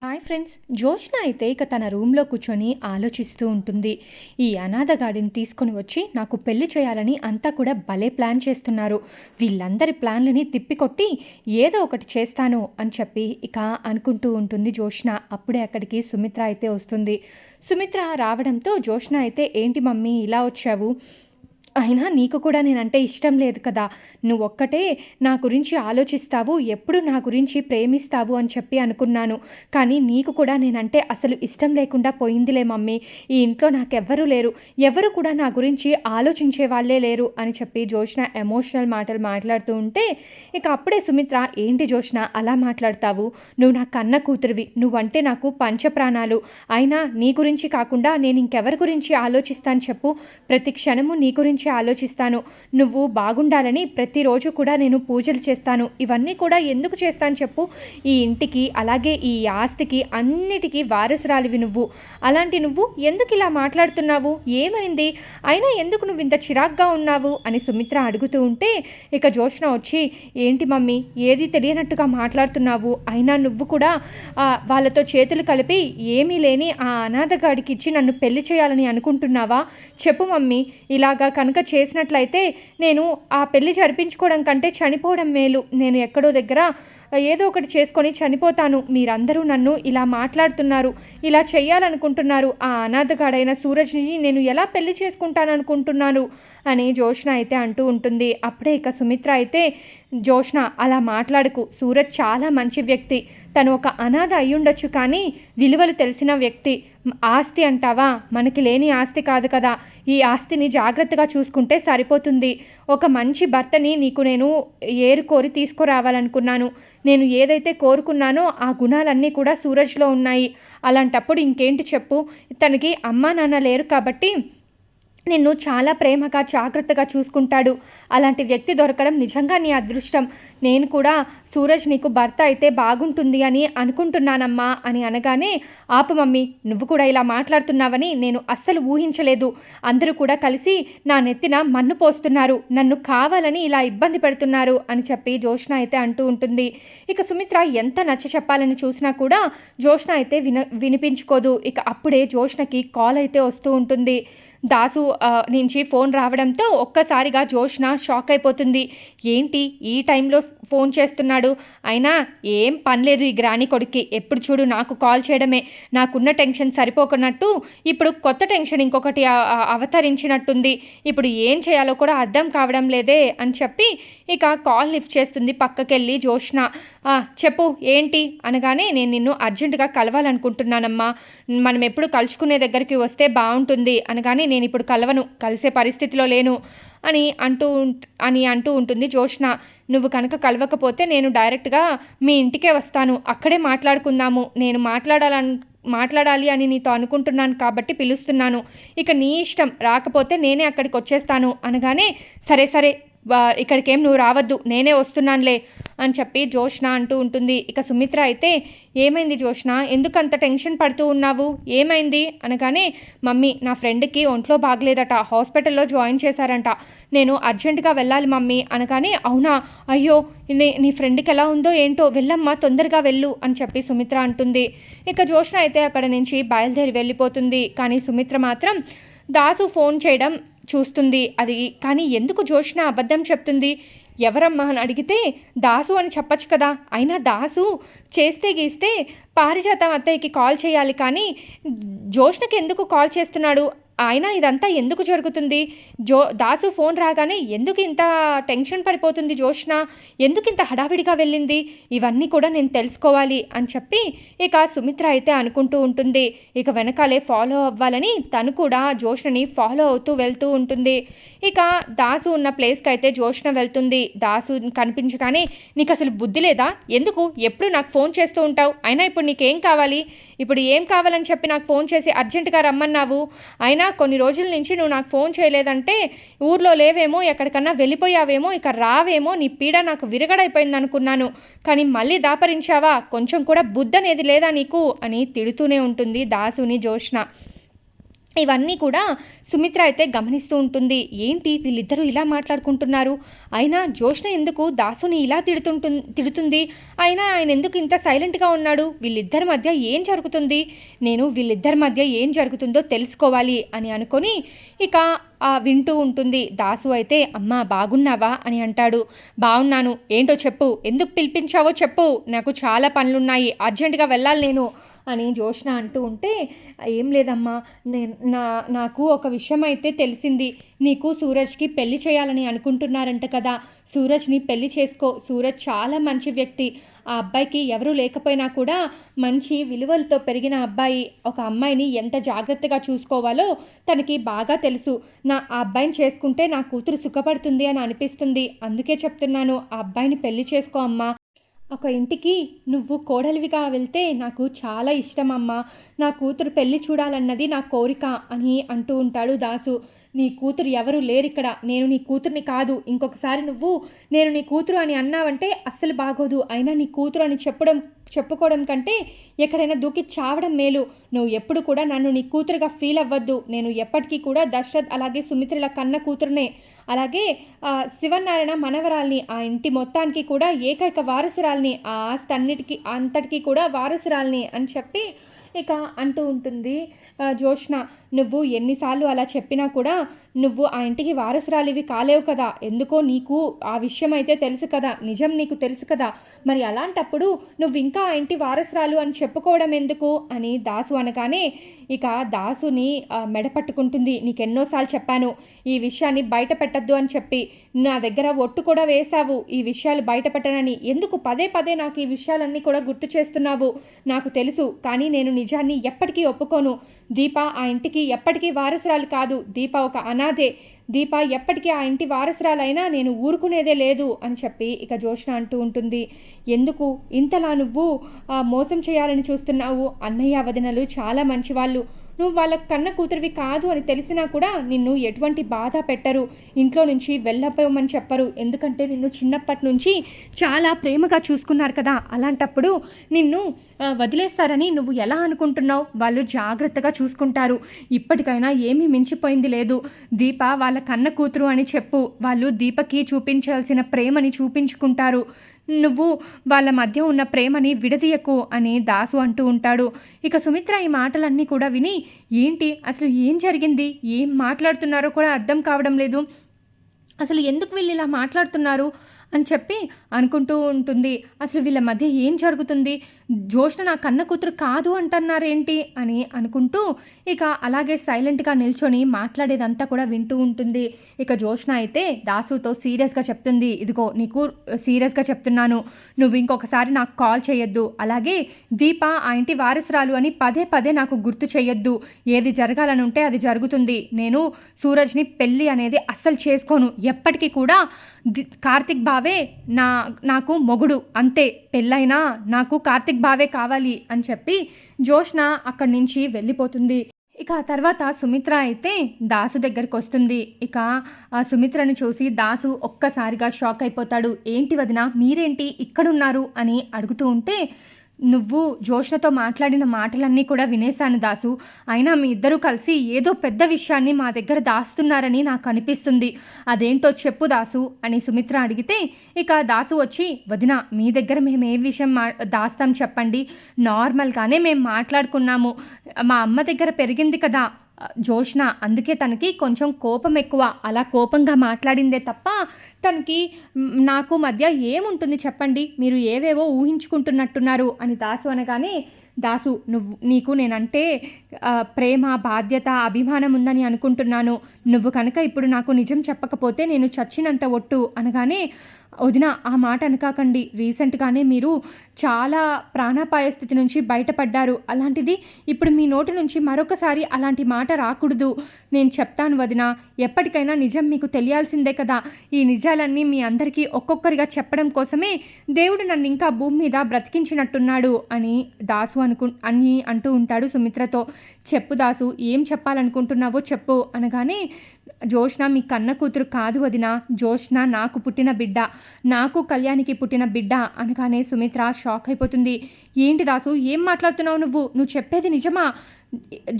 Hi friends. Joshna అయితే ఇక తన రూమ్‌లో కూర్చొని ఆలోచిస్తూ ఉంటుంది. ఈ అనాథ గాడిని తీసుకొని వచ్చి నాకు పెళ్లి చేయాలని అంతా కూడా భలే ప్లాన్ చేస్తున్నారు. వీళ్ళందరి ప్లాన్‌లని తిప్పికొట్టి ఏదో ఒకటి చేస్తాను అని చెప్పి ఇక అనుకుంటూ ఉంటుంది జోష్న. అప్పుడే అక్కడికి సుమిత్ర అయితే వస్తుంది. సుమిత్ర రావడంతో జోష్న అయితే ఏంటి మమ్మీ ఇలా వచ్చావు? అయినా నీకు కూడా నేనంటే ఇష్టం లేదు కదా! నువ్వొక్కటే నా గురించి ఆలోచిస్తావు, ఎప్పుడు నా గురించి ప్రేమిస్తావు అని చెప్పి అనుకున్నాను. కానీ నీకు కూడా నేనంటే అసలు ఇష్టం లేకుండా పోయిందిలే మమ్మీ. ఈ ఇంట్లో నాకెవ్వరూ లేరు. ఎవరు కూడా నా గురించి ఆలోచించే వాళ్ళే లేరు అని చెప్పి జోష్న ఎమోషనల్ మాటలు మాట్లాడుతూ ఉంటే, ఇక అప్పుడే సుమిత్ర ఏంటి జోష్న అలా మాట్లాడతావు? నువ్వు నా కన్న కూతురివి. నువ్వంటే నాకు పంచప్రాణాలు. అయినా నీ గురించి కాకుండా నేను ఇంకెవరి గురించి ఆలోచిస్తాను చెప్పు? ప్రతి క్షణము నీ గురించి ఆలోచిస్తాను. నువ్వు బాగుండాలని ప్రతిరోజు కూడా నేను పూజలు చేస్తాను. ఇవన్నీ కూడా ఎందుకు చేస్తాను చెప్పు? ఈ ఇంటికి అలాగే ఈ ఆస్తికి అన్నిటికీ వారసురాలివి నువ్వు. అలాంటి నువ్వు ఎందుకు ఇలా మాట్లాడుతున్నావు? ఏమైంది? అయినా ఎందుకు నువ్వు ఇంత చిరాగ్గా ఉన్నావు అని సుమిత్ర అడుగుతూ ఉంటే, ఇక జోష్న వచ్చి ఏంటి మమ్మీ ఏది తెలియనట్టుగా మాట్లాడుతున్నావు? అయినా నువ్వు కూడా వాళ్ళతో చేతులు కలిపి ఏమీ లేని ఆ అనాథగాడికి ఇచ్చి నన్ను పెళ్లి చేయాలని అనుకుంటున్నావా? చెప్పు మమ్మీ. ఇలాగా కనుక చేసినట్లయితే నేను ఆ పెళ్లి జరిపించుకోవడం కంటే చనిపోవడం మేలు. నేను ఎక్కడో దగ్గర ఏదో ఒకటి చేసుకొని చనిపోతాను. మీరందరూ నన్ను ఇలా మాట్లాడుతున్నారు, ఇలా చెయ్యాలనుకుంటున్నారు. ఆ అనాథగాడైన సూరజ్ని నేను ఎలా పెళ్లి చేసుకుంటాననుకుంటున్నాను అని జోష్న అయితే అంటూ ఉంటుంది. అప్పుడే ఇక సుమిత్ర అయితే జోష్న అలా మాట్లాడకు. సూరజ్ చాలా మంచి వ్యక్తి. తను ఒక అనాథ అయ్యుండొచ్చు కానీ విలువలు తెలిసిన వ్యక్తి. ఆస్తి అంటావా? మనకి లేని ఆస్తి కాదు కదా. ఈ ఆస్తిని జాగ్రత్తగా చూసుకుంటే సరిపోతుంది. ఒక మంచి భర్తని నీకు నేను ఏరుకోరి తీసుకురావాలనుకున్నాను. నేను ఏదైతే కోరుకున్నానో ఆ గుణాలన్నీ కూడా సూరజ్లో ఉన్నాయి. అలాంటప్పుడు ఇంకేంటి చెప్పు? తనకి అమ్మా నాన్న లేరు కాబట్టి నిన్ను చాలా ప్రేమగా జాగ్రత్తగా చూసుకుంటాడు. అలాంటి వ్యక్తి దొరకడం నిజంగా నీ అదృష్టం. నేను కూడా సూరజ్ నీకు భర్త అయితే బాగుంటుంది అని అనుకుంటున్నానమ్మా అని అనగానే, ఆపు మమ్మీ, నువ్వు కూడా ఇలా మాట్లాడుతున్నావని నేను అస్సలు ఊహించలేదు. అందరూ కూడా కలిసి నా నెత్తిన మన్ను పోస్తున్నారు, నన్ను కావాలని ఇలా ఇబ్బంది పెడుతున్నారు అని చెప్పి జోష్న అయితే అంటూ ఉంటుంది. ఇక సుమిత్ర ఎంత నచ్చ చెప్పాలని చూసినా కూడా జోష్న అయితే వినిపించుకోదు. ఇక అప్పుడే జోష్నకి కాల్ అయితే వస్తూ ఉంటుంది. దాసు నుంచి ఫోన్ రావడంతో ఒక్కసారిగా జోష్న షాక్ అయిపోతుంది. ఏంటి ఈ టైంలో ఫోన్ చేస్తున్నాడు? అయినా ఏం పనిలేదు ఈ గ్రాని కొడుక్కి. ఎప్పుడు చూడు నాకు కాల్ చేయడమే. నాకున్న టెన్షన్ సరిపోకున్నట్టు ఇప్పుడు కొత్త టెన్షన్ ఇంకొకటి అవతరించినట్టుంది. ఇప్పుడు ఏం చేయాలో కూడా అర్థం కావడం లేదే అని చెప్పి ఇక కాల్ లిఫ్ట్ చేస్తుంది పక్కకెళ్ళి జోష్న. చెప్పు ఏంటి అనగానే, నేను నిన్ను అర్జెంటుగా కలవాలనుకుంటున్నానమ్మా. మనం ఎప్పుడు కలుసుకునే దగ్గరికి వస్తే బాగుంటుంది అనగానే, నేను ఇప్పుడు కలవను, కలిసే పరిస్థితిలో లేను అని అంటూ ఉంటుంది జోష్న. నువ్వు కనుక కలవకపోతే నేను డైరెక్ట్గా మీ ఇంటికే వస్తాను, అక్కడే మాట్లాడుకుందాము. నేను మాట్లాడాలి అని నీతో అనుకుంటున్నాను కాబట్టి పిలుస్తున్నాను. ఇక నీ ఇష్టం, రాకపోతే నేనే అక్కడికి వచ్చేస్తాను అనగానే, సరే సరే ఇక్కడికేం నువ్వు రావద్దు, నేనే వస్తున్నానులే అని చెప్పి జోష్న అంటూ ఉంటుంది. ఇక సుమిత్ర అయితే, ఏమైంది జోష్న, ఎందుకంత టెన్షన్ పడుతూ ఉన్నావు? ఏమైంది అనగానే, మమ్మీ నా ఫ్రెండ్కి ఒంట్లో బాగలేదట, హాస్పిటల్లో జాయిన్ చేశారంట, నేను అర్జెంటుగా వెళ్ళాలి మమ్మీ అనగానే, అవునా, అయ్యో నీ ఫ్రెండ్కి ఎలా ఉందో ఏంటో, వెళ్ళమ్మా తొందరగా వెళ్ళు అని చెప్పి సుమిత్ర అంటుంది. ఇక జోష్న అయితే అక్కడ నుంచి బయలుదేరి వెళ్ళిపోతుంది. కానీ సుమిత్ర మాత్రం దాసు ఫోన్ చేయడం చూస్తుంది. అది కానీ ఎందుకు జోష్న అబద్ధం చెప్తుంది? ఎవరమ్మా అని అడిగితే దాసు అని చెప్పచ్చు కదా. అయినా దాసు చేస్తే గీస్తే పారిజాతం అత్తయ్యకి కాల్ చేయాలి, కానీ జోష్నకి ఎందుకు కాల్ చేస్తున్నాడు? అయినా ఇదంతా ఎందుకు జరుగుతుంది? దాసు ఫోన్ రాగానే ఎందుకు ఇంత టెన్షన్ పడిపోతుంది జోష్న? ఎందుకు ఇంత హడావిడిగా వెళ్ళింది? ఇవన్నీ కూడా నేను తెలుసుకోవాలి అని చెప్పి ఇక సుమిత్ర అయితే అనుకుంటూ ఉంటుంది. ఇక వెనకాలే ఫాలో అవ్వాలని తను కూడా జోష్నని ఫాలో అవుతూ వెళ్తూ ఉంటుంది. ఇక దాసు ఉన్న ప్లేస్కి అయితే జోష్న వెళ్తుంది. దాసు కనిపించగానే, నీకు అసలు బుద్ధి లేదా? ఎందుకు ఎప్పుడు నాకు ఫోన్ చేస్తూ ఉంటావు? అయినా ఇప్పుడు నీకేం కావాలి? ఇప్పుడు ఏం కావాలని చెప్పి నాకు ఫోన్ చేసి అర్జెంటుగా రమ్మన్నావు? అయినా కొన్ని రోజుల నుంచి నువ్వు నాకు ఫోన్ చేయలేదంటే ఊర్లో లేవేమో, ఎక్కడికన్నా వెళ్ళిపోయావేమో, ఇక రావేమో, నీ పీడ నాకు విరగడైపోయింది అనుకున్నాను, కానీ మళ్ళీ దాపరించావా? కొంచెం కూడా బుద్ధి అనేది లేదా నీకు అని తిడుతూనే ఉంటుంది దాసుని జోష్న. ఇవన్నీ కూడా సుమిత్ర అయితే గమనిస్తూ ఉంటుంది. ఏంటి వీళ్ళిద్దరూ ఇలా మాట్లాడుకుంటున్నారు? అయినా జోష్న ఎందుకు దాసుని ఇలా తిడుతుంది? అయినా ఆయన ఎందుకు ఇంత సైలెంట్గా ఉన్నాడు? వీళ్ళిద్దరి మధ్య ఏం జరుగుతుంది? నేను వీళ్ళిద్దరి మధ్య ఏం జరుగుతుందో తెలుసుకోవాలి అని అనుకొని ఇక వింటూ ఉంటుంది. దాసు అయితే అమ్మా బాగున్నావా అని అంటాడు. బాగున్నాను, ఏంటో చెప్పు, ఎందుకు పిలిపించావో చెప్పు, నాకు చాలా పనులున్నాయి, అర్జెంటుగా వెళ్ళాలి నేను అని జోష్న అంటూ ఉంటే, ఏం లేదమ్మా, నాకు ఒక విషయం అయితే తెలిసింది. నీకు సూరజ్కి పెళ్లి చేయాలని అనుకుంటున్నారంట కదా. సూరజ్ని పెళ్లి చేసుకో. సూరజ్ చాలా మంచి వ్యక్తి. ఆ అబ్బాయికి ఎవరూ లేకపోయినా కూడా మంచి విలువలతో పెరిగిన అబ్బాయి. ఒక అమ్మాయిని ఎంత జాగ్రత్తగా చూసుకోవాలో తనకి బాగా తెలుసు. ఆ అబ్బాయిని చేసుకుంటే నా కూతురు సుఖపడుతుంది అని అనిపిస్తుంది. అందుకే చెప్తున్నాను, ఆ అబ్బాయిని పెళ్లి చేసుకో అమ్మా. ఒక ఇంటికి నువ్వు కోడలివిగా వెళ్తే నాకు చాలా ఇష్టమమ్మా. నా కూతురు పెళ్లి చూడాలన్నది నా కోరిక అని అంటూ ఉంటాడు దాసు. నీ కూతురు ఎవరు లేరిక్కడ. నేను నీ కూతుర్ని కాదు. ఇంకొకసారి నువ్వు నేను నీ కూతురు అని అన్నావంటే అస్సలు బాగోదు. అయినా నీ కూతురు అని చెప్పుకోవడం కంటే ఎక్కడైనా దూకి చావడం మేలు. నువ్వు ఎప్పుడు కూడా నన్ను నీ కూతురుగా ఫీల్ అవ్వద్దు. నేను ఎప్పటికీ కూడా దశరథ్ అలాగే సుమిత్రల కన్న కూతురునే, అలాగే శివనారాయణ మనవరాల్ని, ఆ ఇంటి మొత్తానికి కూడా ఏకైక వారసురాల్ని, ఆ ఆస్తి అంతటికీ కూడా వారసురాల్ని అని చెప్పి ఇక అంటూ ఉంటుంది జోష్న. నువ్వు ఎన్నిసార్లు అలా చెప్పినా కూడా నువ్వు ఆ ఇంటికి వారసురాలివి కాలేవు కదా. ఎందుకో నీకు ఆ విషయం అయితే తెలుసు కదా, నిజం నీకు తెలుసు కదా. మరి అలాంటప్పుడు నువ్వు ఇంకా ఆ ఇంటి వారసురాలు అని చెప్పుకోవడం ఎందుకు అని దాసు అనగానే ఇక దాసుని మెడపట్టుకుంటుంది. నీకెన్నోసార్లు చెప్పాను ఈ విషయాన్ని బయట పెట్టద్దు అని చెప్పి. నా దగ్గర ఒట్టు కూడా వేశావు ఈ విషయాలు బయట పెట్టనని. ఎందుకు పదే పదే నాకు ఈ విషయాలన్నీ కూడా గుర్తు చేస్తున్నావు? నాకు తెలుసు, కానీ నేను నిజాన్ని ఎప్పటికీ ఒప్పుకోను. దీప ఆ ఇంటికి ఎప్పటికీ వారసురాలు కాదు. దీప ఒక అనాథే. దీప ఎప్పటికీ ఆ ఇంటి వారసురాలైనా నేను ఊరుకునేదే లేదు అని చెప్పి ఇక జోష్న అంటూ ఉంటుంది. ఎందుకు ఇంతలా నువ్వు మోసం చేయాలని చూస్తున్నావు? అన్నయ్య వదినలు చాలా మంచివాళ్ళు. నువ్వు వాళ్ళ కన్న కూతురివి కాదు అని తెలిసినా కూడా నిన్ను ఎటువంటి బాధ పెట్టరు. ఇంట్లో నుంచి వెళ్ళపోమని చెప్పరు. ఎందుకంటే నిన్ను చిన్నప్పటి నుంచి చాలా ప్రేమగా చూసుకున్నారు కదా. అలాంటప్పుడు నిన్ను వదిలేస్తారని నువ్వు ఎలా అనుకుంటున్నావు? వాళ్ళు జాగ్రత్తగా చూసుకుంటారు. ఇప్పటికైనా ఏమీ మించిపోయింది లేదు. దీప వాళ్ళ కన్న కూతురు అని చెప్పు. వాళ్ళు దీపకి చూపించాల్సిన ప్రేమని చూపించుకుంటారు. నువ్వు వాళ్ళ మధ్య ఉన్న ప్రేమని విడదీయకు అని దాసు అంటూ ఉంటాడు. ఇక సుమిత్ర ఈ మాటలన్నీ కూడా విని, ఏంటి అసలు ఏం జరిగింది, ఏం మాట్లాడుతున్నారో కూడా అర్థం కావడం లేదు, అసలు ఎందుకు వీళ్ళు ఇలా మాట్లాడుతున్నారు అని చెప్పి అనుకుంటూ ఉంటుంది. అసలు వీళ్ళ మధ్య ఏం జరుగుతుంది? జోష్న నా కన్న కూతురు కాదు అంటున్నారేంటి అని అనుకుంటూ ఇక అలాగే సైలెంట్గా నిల్చొని మాట్లాడేదంతా కూడా వింటూ ఉంటుంది. ఇక జోష్న అయితే దాసుతో సీరియస్గా చెప్తుంది. ఇదిగో నీకు సీరియస్గా చెప్తున్నాను, నువ్వు ఇంకొకసారి నాకు కాల్ చేయొద్దు. అలాగే దీప ఆ ఇంటి వారసురాలు అని పదే పదే నాకు గుర్తు చేయొద్దు. ఏది జరగాలని ఉంటే అది జరుగుతుంది. నేను సూరజ్ని పెళ్ళి అనేది అస్సలు చేసుకోను. ఎప్పటికీ కూడా కార్తిక్ బావే నాకు మొగుడు, అంతే. పెళ్ళైనా నాకు కార్తిక్ బావే కావాలి అని చెప్పి జోష్న అక్కడి నుంచి వెళ్ళిపోతుంది. ఇక ఆ తర్వాత సుమిత్ర అయితే దాసు దగ్గరికి వస్తుంది. ఇక ఆ సుమిత్రని చూసి దాసు ఒక్కసారిగా షాక్ అయిపోతాడు. ఏంటి వదిన, మీరేంటి ఇక్కడున్నారు అని అడుగుతూ ఉంటే, నువ్వు జోష్నతో మాట్లాడిన మాటలన్నీ కూడా వినేశాను దాసు. అయినా మీ ఇద్దరూ కలిసి ఏదో పెద్ద విషయాన్ని మా దగ్గర దాస్తున్నారని నాకు అనిపిస్తుంది. అదేంటో చెప్పు దాసు అని సుమిత్ర అడిగితే, ఇక దాసు వచ్చి, వదిన మీ దగ్గర మేము ఏ విషయం దాస్తాం చెప్పండి. నార్మల్గానే మేము మాట్లాడుకున్నాము. మా అమ్మ దగ్గర పెరిగింది కదా జోష్న, అందుకే తనకి కొంచెం కోపం ఎక్కువ. అలా కోపంగా మాట్లాడిందే తప్ప తనకి నాకు మధ్య ఏముంటుంది చెప్పండి. మీరు ఏవేవో ఊహించుకుంటున్నట్టున్నారు అని దాసు అనగానే, దాసు నీకు నేనంటే ప్రేమ, బాధ్యత, అభిమానం ఉందని అనుకుంటున్నాను. నువ్వు కనుక ఇప్పుడు నాకు నిజం చెప్పకపోతే నేను చచ్చినంత ఒట్టు అనగానే, వదిన ఆ మాట అనకాకండి. రీసెంట్గానే మీరు చాలా ప్రాణాపాయ స్థితి నుంచి బయటపడ్డారు. అలాంటిది ఇప్పుడు మీ నోటి నుంచి మరొకసారి అలాంటి మాట రాకూడదు. నేను చెప్తాను వదిన, ఎప్పటికైనా నిజం మీకు తెలియాల్సిందే కదా. ఈ నిజాలన్నీ మీ అందరికీ ఒక్కొక్కరిగా చెప్పడం కోసమే దేవుడు నన్ను ఇంకా భూమి మీద బ్రతికించినట్టున్నాడు అని దాసు అని అంటూ ఉంటాడు సుమిత్రతో. చెప్పు దాసు, ఏం చెప్పాలనుకుంటున్నావో చెప్పు అనగానే, జోష్న మీ కన్న కూతురు కాదు వదిన. జోష్న నాకు పుట్టిన బిడ్డ, నాకు కళ్యాణికి పుట్టిన బిడ్డ అనగానే సుమిత్ర షాక్ అయిపోతుంది. ఏంటి దాసు, ఏం మాట్లాడుతున్నావు నువ్వు చెప్పేది నిజమా?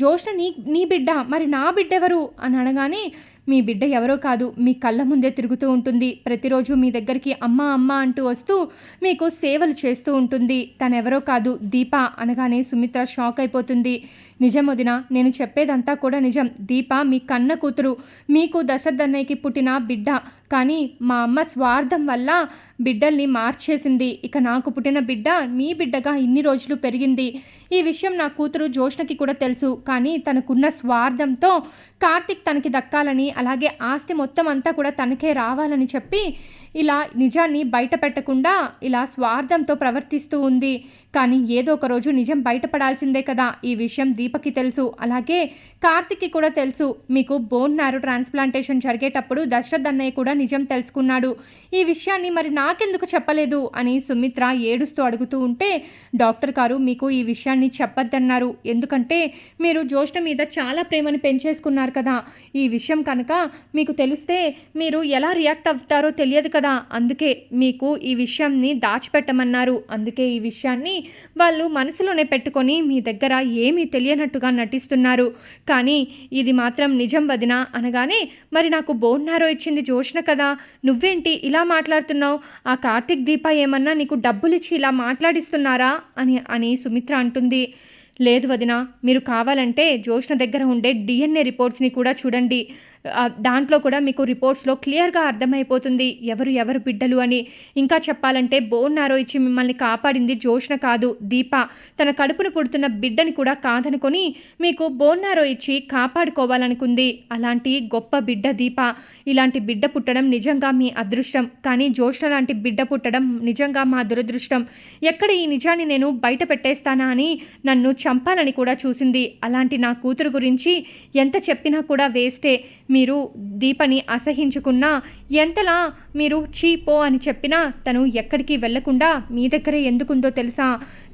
జోష్న నీ నీ బిడ్డ, మరి నా బిడ్డెవరు అని అనగానే, మీ బిడ్డ ఎవరో కాదు, మీ కళ్ళ ముందే తిరుగుతూ ఉంటుంది. ప్రతిరోజు మీ దగ్గరికి అమ్మ అమ్మ అంటూ వస్తూ మీకు సేవలు చేస్తూ ఉంటుంది. తనెవరో కాదు, దీప అనగానే సుమిత్ర షాక్ అయిపోతుంది. నిజం వదిన, నేను చెప్పేదంతా కూడా నిజం. దీప మీ కన్న కూతురు, మీకు దశరథన్నయ్యకి పుట్టిన బిడ్డ. కానీ మా అమ్మ స్వార్థం వల్ల బిడ్డల్ని మార్చేసింది. ఇక నాకు పుట్టిన బిడ్డ మీ బిడ్డగా ఇన్ని రోజులు పెరిగింది. ఈ విషయం నా కూతురు జోష్నకి కూడా తెలుసు. కానీ తనకున్న స్వార్థంతో కార్తిక్ తనకి దక్కాలని, అలాగే ఆస్తి మొత్తం అంతా కూడా తనకే రావాలని చెప్పి ఇలా నిజాన్ని బయట పెట్టకుండా ఇలా స్వార్థంతో ప్రవర్తిస్తూ ఉంది. కానీ ఏదో ఒక రోజు నిజం బయటపడాల్సిందే కదా. ఈ విషయం దీపకి తెలుసు, అలాగే కార్తిక్కి కూడా తెలుసు. మీకు బోన్ మ్యారో ట్రాన్స్ప్లాంటేషన్ జరిగేటప్పుడు దశరథ్ అన్నయ్య కూడా నిజం తెలుసుకున్నాడు. ఈ విషయాన్ని మరి నాకెందుకు చెప్పలేదు అని సుమిత్ర ఏడుస్తూ అడుగుతూ ఉంటే, డాక్టర్ గారు మీకు ఈ విషయాన్ని చెప్పొద్దన్నారు. ఎందుకంటే మీరు జోష్న మీద చాలా ప్రేమను పెంచేసుకున్నారు కదా. ఈ విషయం కనుక మీకు తెలిస్తే మీరు ఎలా రియాక్ట్ అవుతారో తెలియదు కదా. అందుకే మీకు ఈ విషయాన్ని దాచిపెట్టమన్నారు. అందుకే ఈ విషయాన్ని వాళ్ళు మనసులోనే పెట్టుకొని మీ దగ్గర ఏమీ తెలియనట్టుగా నటిస్తున్నారు. కానీ ఇది మాత్రం నిజం వదిన అనగానే, మరి నాకు బోన్ మ్యారో ఇచ్చింది జోష్న కదా, నువ్వేంటి ఇలా మాట్లాడుతున్నావు? ఆ కార్తిక్ దీప ఏమన్నా నీకు డబ్బులిచ్చి ఇలా మాట్లాడిస్తున్నారా అని సుమిత్ర అంటుంది. లేదు వదిన, మీరు కావాలంటే జోష్న దగ్గర ఉండే DNA రిపోర్ట్స్ని కూడా చూడండి. దాంట్లో కూడా మీకు రిపోర్ట్స్లో క్లియర్గా అర్థమైపోతుంది ఎవరు బిడ్డలు అని. ఇంకా చెప్పాలంటే బోన్ మ్యారో ఇచ్చి మిమ్మల్ని కాపాడింది జోష్న కాదు, దీప. తన కడుపును పుడుతున్న బిడ్డని కూడా కాదనుకొని మీకు బోన్ మ్యారో ఇచ్చి కాపాడుకోవాలనుకుంది. అలాంటి గొప్ప బిడ్డ దీప. ఇలాంటి బిడ్డ పుట్టడం నిజంగా మీ అదృష్టం. కానీ జోష్న లాంటి బిడ్డ పుట్టడం నిజంగా మా దురదృష్టం. ఎక్కడ ఈ నిజాన్ని నేను బయట పెట్టేస్తానా అని నన్ను చంపాలని కూడా చూసింది. అలాంటి నా కూతురు గురించి ఎంత చెప్పినా కూడా వేస్టే. మీరు దీపని అసహించుకున్నా, ఎంతలా మీరు చీపో అని చెప్పినా తను ఎక్కడికి వెళ్లకుండా మీ దగ్గరే ఎందుకుందో తెలుసా?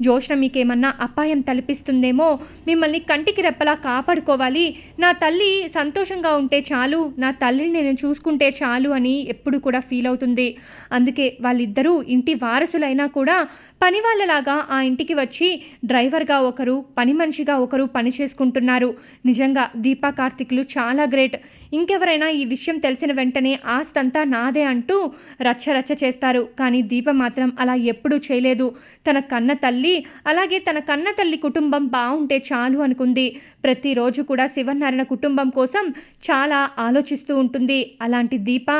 జోష్న మీకేమన్నా అపాయం తలపిస్తుందేమో, మిమ్మల్ని కంటికి రెప్పలా కాపాడుకోవాలి, నా తల్లి సంతోషంగా ఉంటే చాలు, నా తల్లిని నేను చూసుకుంటే చాలు అని ఎప్పుడు కూడా ఫీల్ అవుతుంది. అందుకే వాళ్ళిద్దరూ ఇంటి వారసులైనా కూడా పని వాళ్ళలాగా ఆ ఇంటికి వచ్చి డ్రైవర్గా ఒకరు, పని మనిషిగా ఒకరు పని చేసుకుంటున్నారు. నిజంగా దీపా కార్తిక్లు చాలా గ్రేట్. ఇంకెవరైనా ఈ విషయం తెలిసిన వెంటనే ఆస్తంతా నాదే అంటూ రచ్చ చేస్తారు. కానీ దీప మాత్రం అలా ఎప్పుడూ చేయలేదు. తన కన్న తల్లి, అలాగే తన కన్న తల్లి కుటుంబం బాగుంటే చాలు అనుకుంది. ప్రతిరోజు కూడా శివనారాయణ కుటుంబం కోసం చాలా ఆలోచిస్తూ ఉంటుంది. అలాంటి దీప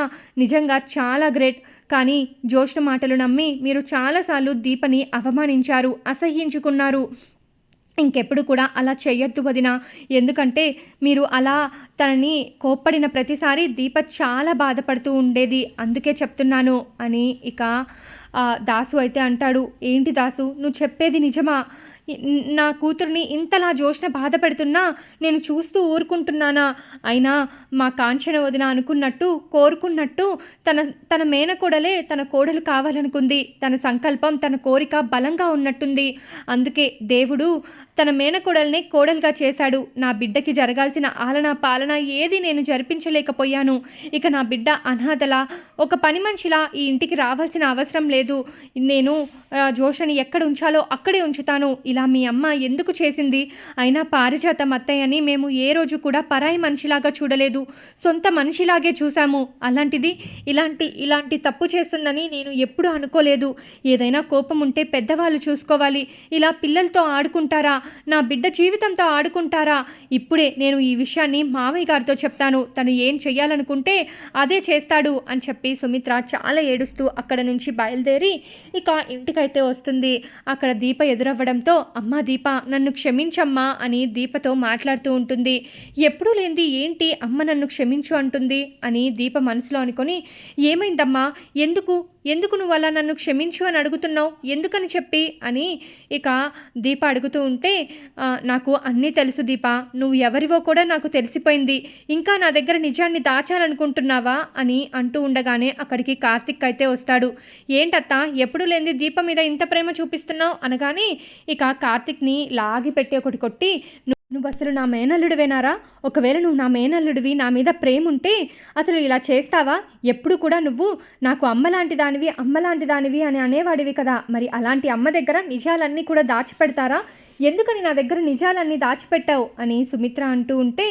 నిజంగా చాలా గ్రేట్. కానీ జోష్న మాటలు నమ్మి మీరు చాలాసార్లు దీపని అవమానించారు, అసహ్యించుకున్నారు. ఇంకెప్పుడు కూడా అలా చెయ్యొద్దు వదిన. ఎందుకంటే మీరు అలా తనని కోప్పడిన ప్రతిసారి దీప చాలా బాధపడుతూ ఉండేది. అందుకే చెప్తున్నాను అని ఇక దాసు అయితే అంటాడు. ఏంటి దాసు, నువ్వు చెప్పేది నిజమా? నా కూతుర్ని ఇంతలా జోష్న బాధ పెడుతున్నా నేను చూస్తూ ఊరుకుంటున్నానా? అయినా మా కాంచన వదిన అనుకున్నట్టు, కోరుకున్నట్టు తన మేనకోడలే తన కోడలు కావాలనుకుంది. తన సంకల్పం, తన కోరిక బలంగా ఉన్నట్టుంది. అందుకే దేవుడు తన మేనకోడల్ని కోడలుగా చేశాడు. నా బిడ్డకి జరగాల్సిన ఆలనా పాలన ఏది నేను జరిపించలేకపోయాను. ఇక నా బిడ్డ అనాథలా, ఒక పని మనిషిలా ఈ ఇంటికి రావాల్సిన అవసరం లేదు. నేను జోషని ఎక్కడ ఉంచాలో అక్కడే ఉంచుతాను. ఇలా మీ అమ్మ ఎందుకు చేసింది? అయినా పారిజాతం అత్తయ్యని మేము ఏ రోజు కూడా పరాయి మనిషిలాగా చూడలేదు, సొంత మనిషిలాగే చూసాము. అలాంటిది ఇలాంటి తప్పు చేస్తుందని నేను ఎప్పుడూ అనుకోలేదు. ఏదైనా కోపం ఉంటే పెద్దవాళ్ళు చూసుకోవాలి. ఇలా పిల్లలతో ఆడుకుంటారా? నా బిడ్డ జీవితంతో ఆడుకుంటారా? ఇప్పుడే నేను ఈ విషయాన్ని మామయ్య గారితో చెప్తాను. తను ఏం చెయ్యాలనుకుంటే అదే చేస్తాడు అని చెప్పి సుమిత్ర చాలా ఏడుస్తూ అక్కడ నుంచి బయలుదేరి ఇక ఇంటికైతే వస్తుంది. అక్కడ దీప ఎదురవ్వడంతో, అమ్మా దీప, నన్ను క్షమించమ్మా అని దీపతో మాట్లాడుతూ ఉంటుంది. ఎప్పుడూ లేనిది ఏంటి అమ్మ నన్ను క్షమించు అంటుంది అని దీప మనసులో అనుకొని, ఏమైందమ్మా, ఎందుకు నువ్వు అలా నన్ను క్షమించు అని అడుగుతున్నావు, ఎందుకని చెప్పి అని ఇక దీప అడుగుతూ ఉంటే, నాకు అన్నీ తెలుసు దీప, నువ్వు ఎవరివో కూడా నాకు తెలిసిపోయింది. ఇంకా నా దగ్గర నిజాన్ని దాచాలనుకుంటున్నావా అని అంటూ ఉండగానే అక్కడికి కార్తిక్ అయితే వస్తాడు. ఏంటత్తా, ఎప్పుడు లేనిది దీప మీద ఇంత ప్రేమ చూపిస్తున్నావు అనగానే ఇక కార్తిక్ని లాగి పెట్టి ఒకటి కొట్టి, నువ్వసలు నా మేనల్లుడివేనారా? ఒకవేళ నువ్వు నా మేనల్లుడివి, నా మీద ప్రేముంటే అసలు ఇలా చేస్తావా? ఎప్పుడు కూడా నువ్వు నాకు అమ్మలాంటి దానివి, అమ్మలాంటి దానివి అని అనేవాడివి కదా! మరి అలాంటి అమ్మ దగ్గర నిజాలన్నీ కూడా దాచిపెడతారా? ఎందుకని నా దగ్గర నిజాలన్నీ దాచిపెట్టావు? అని సుమిత్ర అంటూ ఉంటే,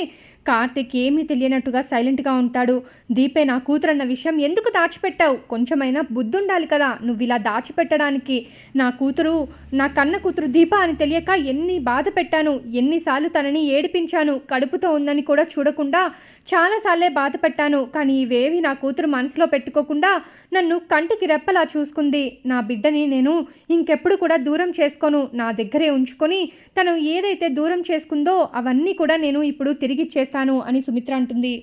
కార్తీక్ ఏమీ తెలియనట్టుగా సైలెంట్‌గా ఉంటాడు. దీపే నా కూతురన్న విషయం ఎందుకు దాచిపెట్టావు? కొంచెమైనా బుద్ధుండాలి కదా! నువ్విలా దాచిపెట్టడానికి. నా కూతురు, నా కన్న కూతురు దీప అని తెలియక ఎన్ని బాధ పెట్టాను. ఎన్నిసార్లు తనని ఏడిపించాను. కడుపుతో ఉందని కూడా చూడకుండా చాలా సార్లే బాధ పెట్టాను. కానీ ఇవేవి నా కూతురు మనసులో పెట్టుకోకుండా నన్ను కంటికి రెప్పలా చూసుకుంది. నా బిడ్డని నేను ఇంకెప్పుడు కూడా దూరం చేసుకోను. నా దగ్గరే ఉంచుకొని తను ఏదైతే దూరం చేసుకుందో అవన్నీ కూడా నేను ఇప్పుడు తిరిగిచ్చేస్తాను అని సుమిత్ర అంటుంది.